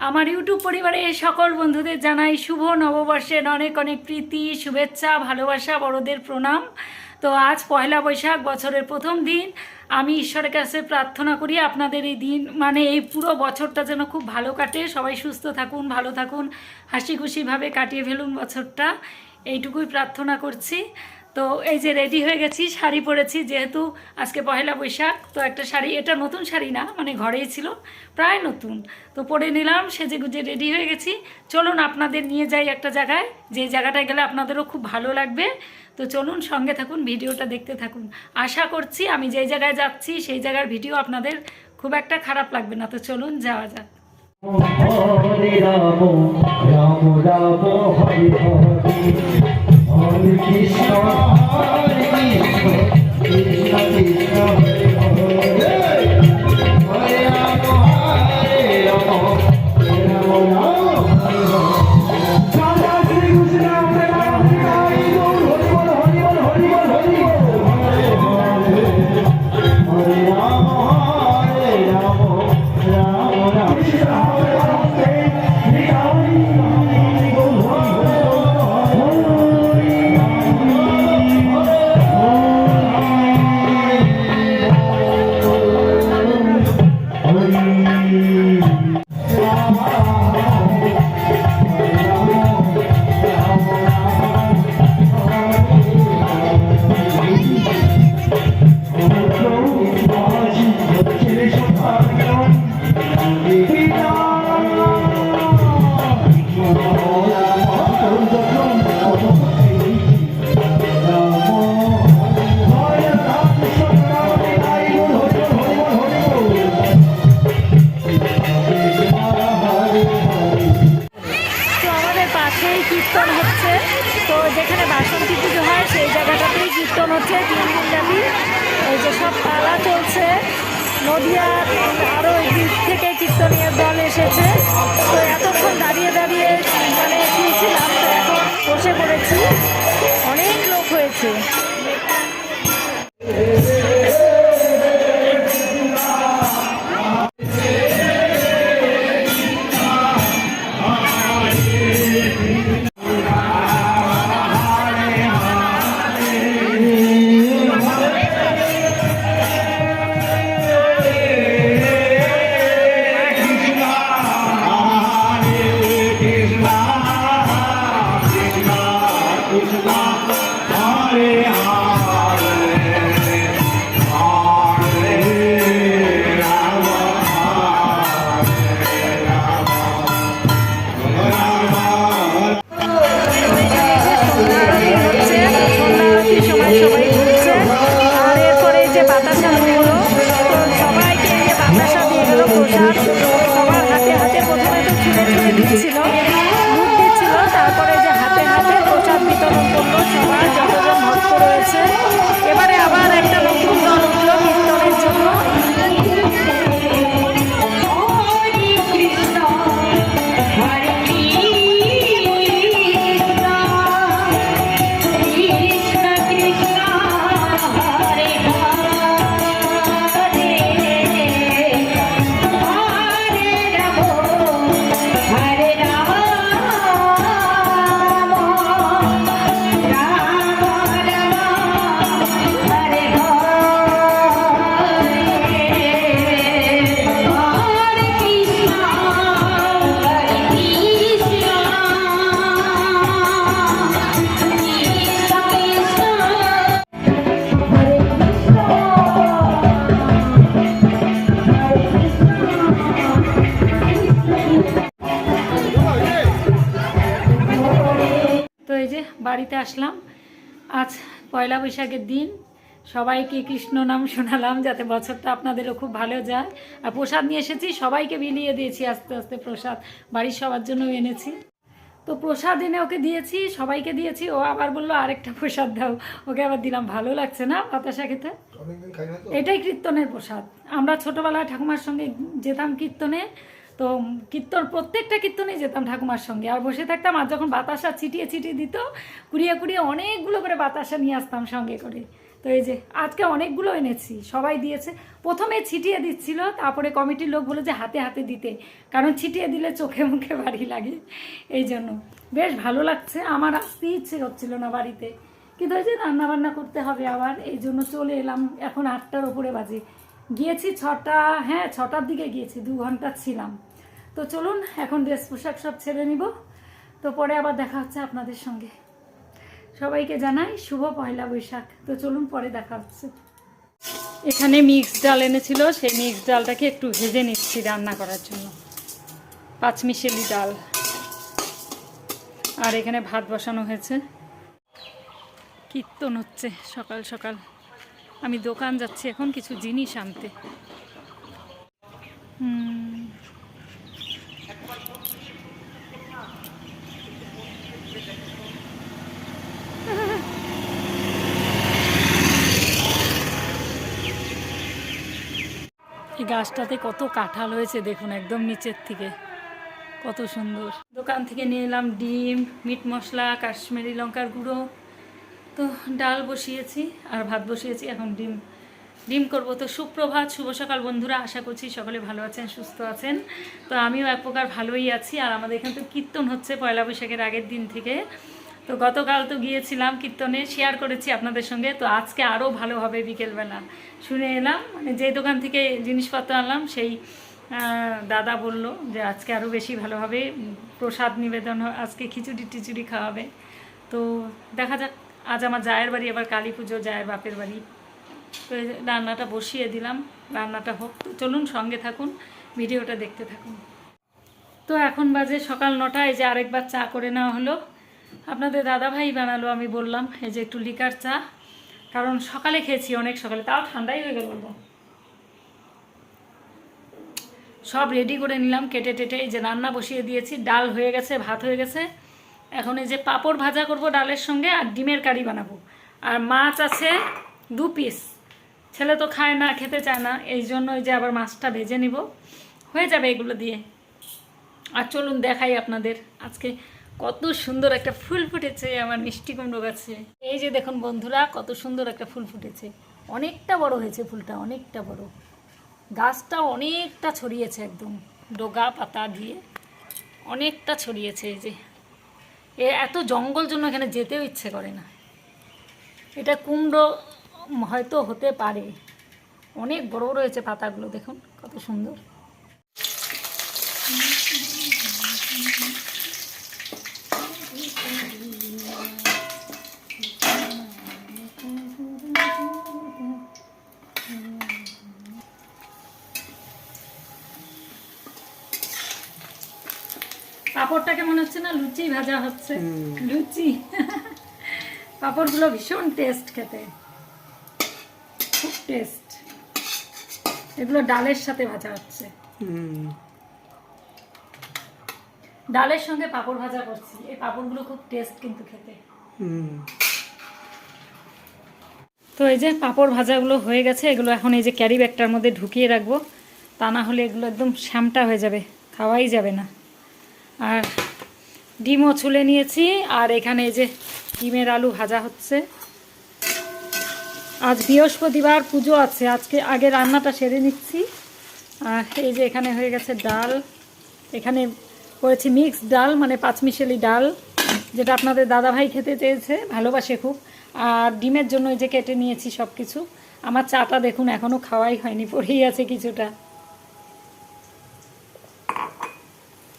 আমার ইউটিউব পরিবারে সকল বন্ধুদের জানাই শুভ নববর্ষের অনেক অনেক প্রীতি শুভেচ্ছা ভালোবাসা বড়দের প্রণাম। তো আজ পয়লা বৈশাখ, বছরের প্রথম দিন। আমি ঈশ্বরের কাছে প্রার্থনা করি আপনাদের এই দিন এই পুরো বছরটা যেন খুব ভালো কাটে, সবাই সুস্থ থাকুন, ভালো থাকুন, হাসি খুশিভাবে কাটিয়ে ফেলুন বছরটা, এইটুকুই প্রার্থনা করছি। তো এই যে রেডি হয়ে গেছি, শাড়ি পরেছি, যেহেতু আজকে পয়লা বৈশাখ। তো একটা শাড়ি, এটা নতুন শাড়ি না, ঘরেই ছিল, প্রায় নতুন। তো পরে নিলাম, সেজে গুজে রেডি হয়ে গেছি। চলুন আপনাদের নিয়ে যাই একটা জায়গায়, যে জায়গাটায় গেলে আপনাদেরও খুব ভালো লাগবে। তো চলুন, সঙ্গে থাকুন, ভিডিওটা দেখতে থাকুন। আশা করছি আমি যেই জায়গায় যাচ্ছি সেই জায়গার ভিডিও আপনাদের খুব একটা খারাপ লাগবে না। তো চলুন যাওয়া যাক। হরে রাম রাম রাম হরে হরে হরে কৃষ্ণ হরে কৃষ্ণ কৃষ্ণ কৃষ্ণ হরে হরে হরে রাম হরে রাম রাম রাম হরে হরে রাধা শ্রী কৃষ্ণ প্রেম হরি বল হরি বল হরি বল হরি বল হরে হরে হরে রাম রাম রাম কীর্তন হচ্ছে, তো যেখানে বাসন্তী পুজো হয় সেই জায়গাটাতেই কীর্তন হচ্ছে 3 দিন ব্যাপী। এই যে সব পালা চলছে, নদিয়া আরও দিক থেকে কীর্তনীয় দল এসেছে। তো এতক্ষণ দাঁড়িয়ে দাঁড়িয়ে শুনছিলাম, তো এখন বসে পড়েছি, অনেক লোক হয়েছে। সবাই ঘুরছে, আর এরপরে যে বাতাসা হলো, তো সবাইকে এই যে বাতাসা দিয়ে গেল প্রসাদ। সবার হাতে হাতে প্রথমে তো ছুঁড়ে ছুঁড়ে দিচ্ছিল, দুধ দিচ্ছিল, তারপরে যে হাতে হাতে প্রসাদ বিতরণ করলো সবার, যতজন ভক্ত রয়েছে। এবারে আবার একটা নতুন দল উঠলো কীর্তনের জন্য। তো এই যে বাড়িতে আসলাম, আজ পয়লা বৈশাখের দিন। সবাইকে কৃষ্ণ নাম শোনালাম যাতে বছরটা আপনাদেরও খুব ভালো যায়। আর প্রসাদ নিয়ে এসেছি, সবাইকে বিলিয়ে দিয়েছি আস্তে আস্তে প্রসাদ, বাড়ির সবার জন্য এনেছি। তো প্রসাদ এনে ওকে দিয়েছি, সবাইকে দিয়েছি। ও আবার বললো আরেকটা প্রসাদ দাও, ওকে আবার দিলাম। ভালো লাগছে না বাতাসা খেতে? এটাই কীর্তনের প্রসাদ। আমরা ছোটোবেলায় ঠাকুমার সঙ্গে যেতাম কীর্তনে, তো কীর্তন প্রত্যেকটা কীর্তনেই যেতাম ঠাকুমার সঙ্গে, আর বসে থাকতাম। আর যখন বাতাসা ছিটিয়ে ছিটিয়ে দিত, কুড়িয়ে কুড়িয়ে অনেকগুলো করে বাতাসা নিয়ে আসতাম সঙ্গে করে, তো এই যে আজকে অনেকগুলো এনেছি, সবাই দিয়েছে। প্রথমে ছিটিয়ে দিচ্ছিল, তারপরে কমিটির লোক বলে যে হাতে হাতে দিতে, কারণ ছিটিয়ে দিলে চোখে মুখে বাড়ি লাগে, এই জন্য বেশ ভালো লাগছে। আমার আসতেই ইচ্ছে হচ্ছিল না বাড়িতে, কিন্তু ওই যে রান্নাবান্না করতে হবে আবার, এই জন্য চলে এলাম। এখন 8টার ওপরে বাজে, গিয়েছি 6টা, হ্যাঁ 6টার দিকে গিয়েছি, 2 ঘন্টা ছিলাম। তো চলুন এখন ড্রেস পোশাক সব ছেড়ে নিব, তো পরে আবার দেখা হচ্ছে আপনাদের সঙ্গে। সবাইকে জানাই শুভ পয়লা বৈশাখ। তো চলুন পরে দেখা হচ্ছে। এখানে মিক্স ডাল এনেছিল, সেই মিক্স ডালটাকে একটু ভেজে নিচ্ছি রান্না করার জন্য, পাঁচমিশেলি ডাল। আর এখানে ভাত বসানো হয়েছে। কীর্তন হচ্ছে সকাল সকাল। আমি দোকান যাচ্ছি এখন কিছু জিনিস আনতে। এই গাছটাতে কত কাঁঠাল হয়েছে দেখুন, একদম নিচের থেকে, কত সুন্দর। দোকান থেকে নিয়ে এলাম ডিম, মিট মশলা, কাশ্মীরি লঙ্কার গুঁড়ো। তো ডাল বসিয়েছি আর ভাত বসিয়েছি, এখন ডিম করব। তো সুপ্রভাত, শুভ সকাল বন্ধুরা, আশা করছি সকলে ভালো আছেন, সুস্থ আছেন। তো আমিও এক প্রকার ভালোই আছি। আর আমাদের এখানে তো কীর্তন হচ্ছে পয়লা বৈশাখের আগের দিন থেকে। তো গতকাল তো গিয়েছিলাম কীর্তনে, শেয়ার করেছি আপনাদের সঙ্গে। তো আজকে আরও ভালো হবে, বিকেলবেলা শুনে এলাম, মানে যে দোকান থেকে জিনিসপত্র আনলাম সেই দাদা বলল যে আজকে আরও বেশি ভালো হবে, প্রসাদ নিবেদন, আজকে খিচুড়ি টিচুড়ি খাওয়াবে। তো দেখা যাক। আজ আমার জায়ের বাড়ি, আবার কালী পুজো, জায়ের বাপের বাড়ি। তো রান্নাটা বসিয়ে দিলাম, রান্নাটা হোক। তো চলুন সঙ্গে থাকুন, ভিডিওটা দেখতে থাকুন। তো এখন বাজে সকাল 9টা। এই যে আরেকবার চা করে নেওয়া হলো, আপনাদের দাদাভাই বানালো, আমি বললাম এই যে একটু লিকার চা, কারণ সকালে খেয়েছি অনেক সকালে, তাও ঠান্ডাই হয়ে গেল। সব রেডি করে নিলাম, কেটে টেটে। এই যে রান্না বসিয়ে দিয়েছি, ডাল হয়ে গেছে, ভাত হয়ে গেছে। এখন এই যে পাঁপড় ভাজা করব ডালের সঙ্গে, আর ডিমের কারি বানাবো। আর মাছ আছে 2 পিস, ছেলে তো খায় না, খেতে চায় না, এই জন্য এই যে আবার মাছটা ভেজে নিব, হয়ে যাবে এগুলো দিয়ে। আর চলুন দেখাই আপনাদের আজকে কত সুন্দর একটা ফুল ফুটেছে আমার মিষ্টি কুমড়ো গাছে। এই যে দেখুন বন্ধুরা, কত সুন্দর একটা ফুল ফুটেছে, অনেকটা বড় হয়েছে ফুলটা, অনেকটা বড়। গাছটা অনেকটা ছড়িয়েছে, একদম ডগা পাতা দিয়ে অনেকটা ছড়িয়েছে। এই যে এত জঙ্গল জন্য এখানে যেতেও ইচ্ছে করে না। এটা কুমড়ো হয়তো হতে পারে, অনেক বড় বড় হয়েছে পাতাগুলো, দেখুন কত সুন্দর। পাঁপড়টাকে মনে হচ্ছে না লুচি ভাজা হচ্ছে, লুচি। পাঁপড়গুলো ভীষণ টেস্ট খেতে, খুব টেস্ট। এগুলো ডালের সাথে ভাজা হচ্ছে, ডালের সঙ্গে পাঁপড় ভাজা করছি। এই পাঁপড়গুলো খুব টেস্ট কিন্তু খেতে। তো এই যে পাঁপড় ভাজাগুলো হয়ে গেছে, এগুলো এখন এই যে ক্যারি ব্যাগটার মধ্যে ঢুকিয়ে রাখবো, তা না হলে এগুলো একদম শ্যামটা হয়ে যাবে, খাওয়াই যাবে না। আর ডিমও ছুলে নিয়েছি, আর এখানে এই যে ডিমের আলু ভাজা হচ্ছে। আজ বৃহস্পতিবার, পুজো আছে, আজকে আগে রান্নাটা সেরে নিচ্ছি। আর এই যে এখানে হয়ে গেছে ডাল, এখানে করেছি মিক্সড ডাল, মানে পাঁচমিশেলি ডাল, যেটা আপনাদের দাদাভাই খেতে চেয়েছে, ভালোবাসে খুব। আর ডিমের জন্য এই যে কেটে নিয়েছি সব কিছু। আমার চাটা দেখুন এখনও খাওয়াই হয়নি, পড়েই আছে কিছুটা।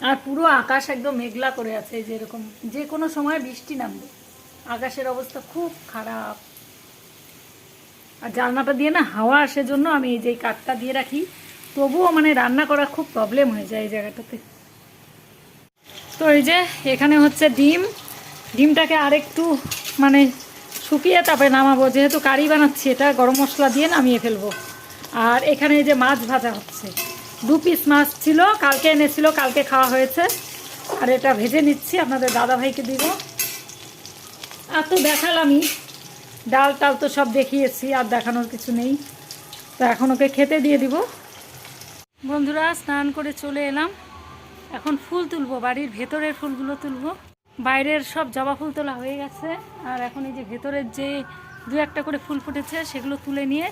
আর পুরো আকাশ একদম মেঘলা করে আছে, এই যে এরকম যে কোনো সময় বৃষ্টি নামবে, আকাশের অবস্থা খুব খারাপ। আর জানলাটা দিয়ে না হাওয়া আসে জন্য আমি এই যে কাঠটা দিয়ে রাখি, তবুও মানে রান্না করা খুব প্রবলেম হয়ে যায় এই জায়গাটাতে। তো এই যে এখানে হচ্ছে ডিমটাকে আরেকটু মানে শুকিয়ে তারপরে নামাবো, যেহেতু কারি বানাচ্ছি, এটা গরম মশলা দিয়ে নামিয়ে ফেলবো। আর এখানে এই যে মাছ ভাজা হচ্ছে, 2 পিস মাছ ছিল, কালকে এনেছিল, কালকে খাওয়া হয়েছে। আর এটা ভেজে নিচ্ছি, আপনাদের দাদাভাইকে দিব। আর তো দেখালামই, ডাল টাল তো সব দেখিয়েছি, আর দেখানোর কিছু নেই। তো এখন ওকে খেতে দিয়ে দিব। বন্ধুরা স্নান করে চলে এলাম, এখন ফুল তুলবো, বাড়ির ভেতরের ফুলগুলো তুলবো। বাইরের সব জবা ফুল তোলা হয়ে গেছে, আর এখন এই যে ভেতরের যে দু একটা করে ফুল ফুটেছে, সেগুলো তুলে নিয়ে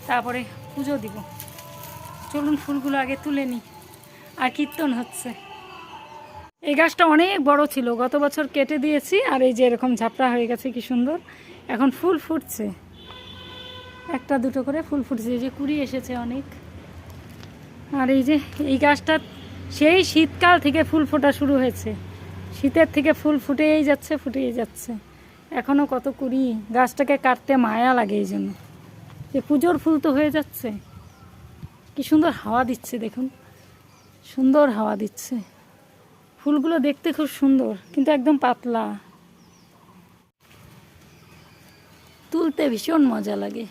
তারপরে পুজো দিব। চলুন ফুলগুলো আগে তুলে নিই। আর কীর্তন হচ্ছে। এই গাছটা অনেক বড় ছিল, গত বছর কেটে দিয়েছি। আর এই যে এরকম ঝাপড়া হয়ে গেছে, কি সুন্দর এখন ফুল ফুটছে, একটা দুটো করে ফুল ফুটছে, এই যে কুড়ি এসেছে অনেক। আর এই যে এই গাছটা সেই শীতকাল থেকে ফুল ফোটা শুরু হয়েছে, শীতের থেকে ফুল ফুটেই যাচ্ছে, এখনও কত কুড়ি। গাছটাকে কাটতে মায়া লাগে, এই জন্য যে পুজোর ফুল তো হয়ে যাচ্ছে। কি সুন্দর হাওয়া দিচ্ছে, দেখুন সুন্দর হাওয়া দিচ্ছে। ফুলগুলো দেখতে খুব সুন্দর, কিন্তু একদম পাতলা, তুলতে ভীষণ মজা লাগে।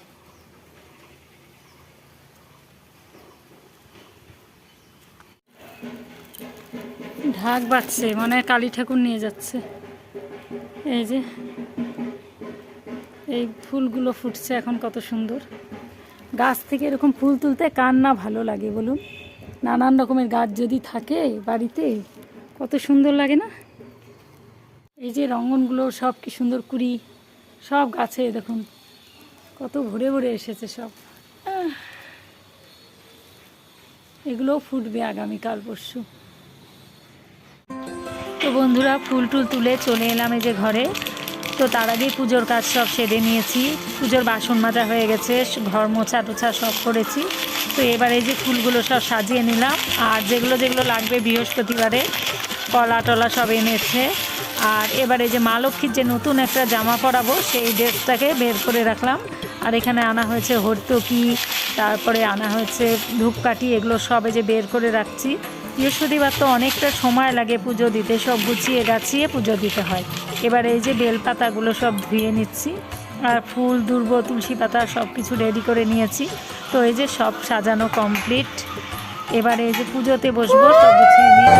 ঢাক বাজছে, মনে হয় কালী ঠাকুর নিয়ে যাচ্ছে। এই যে এই ফুলগুলো ফুটছে এখন, কত সুন্দর। গাছ থেকে এরকম ফুল তুলতে কার না ভালো লাগে বলুন? নানান রকমের গাছ যদি থাকে বাড়িতে, কত সুন্দর লাগে না? এই যে রঙনগুলো সব কি সুন্দর কুড়ি, সব গাছে দেখুন কত ভরে ভরে এসেছে সব। এগুলোও ফুটবে আগামীকাল পরশু। তো বন্ধুরা, ফুল টুল তুলে চলে এলাম এই যে ঘরে। তো তার আগেই পুজোর কাজ সব সেরে নিয়েছি, পুজোর বাসন মাজা হয়ে গেছে, ঘর মোছা টোছা সব করেছি। তো এবার এই যে ফুলগুলো সব সাজিয়ে নিলাম। আর যেগুলো যেগুলো লাগবে বৃহস্পতিবারে, কলা টলা সব এনেছে। আর এবার এই যে মা লক্ষ্মীর যে নতুন একটা জামা পরাবো, সেই ড্রেসটাকে বের করে রাখলাম। আর এখানে আনা হয়েছে হরতকি, তারপরে আনা হয়েছে ধূপকাঠি, এগুলো সব এই যে বের করে রাখছি। বৃহস্পতিবার তো অনেকটা সময় লাগে পুজো দিতে, সব গুছিয়ে গাছিয়ে পুজো দিতে হয়। এবার এই যে বেলপাতাগুলো সব ধুয়ে নিচ্ছি, আর ফুল, দুর্ব, তুলসী পাতা সব কিছু রেডি করে নিয়েছি। তো এই যে সব সাজানো কমপ্লিট। এবারে এই যে পুজোতে বসবো, সব গুছিয়ে নিয়ে।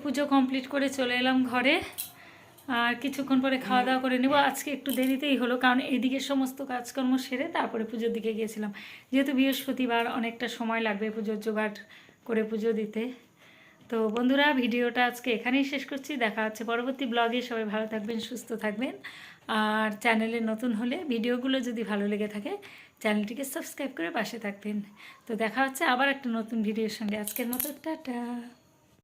পুজো কমপ্লিট করে চলে এলাম ঘরে। আর কিছুক্ষণ পরে খাওয়া দাওয়া করে নেব। আজকে একটু দেরিতেই হলো, কারণ এদিকে সমস্ত কাজকর্ম সেরে তারপরে পুজোর দিকে গিয়েছিলাম। যেহেতু বৃহস্পতিবার, অনেকটা সময় লাগবে পুজোর জোগাড় করে পুজো দিতে। তো বন্ধুরা, ভিডিওটা আজকে এখানেই শেষ করছি। দেখা হচ্ছে পরবর্তী ব্লগে। সবাই ভালো থাকবেন, সুস্থ থাকবেন। আর চ্যানেলে নতুন হলে, ভিডিওগুলো যদি ভালো লেগে থাকে, চ্যানেলটিকে সাবস্ক্রাইব করে পাশে থাকবেন। তো দেখা হচ্ছে আবার একটা নতুন ভিডিওর সঙ্গে। আজকের মতো টাটা।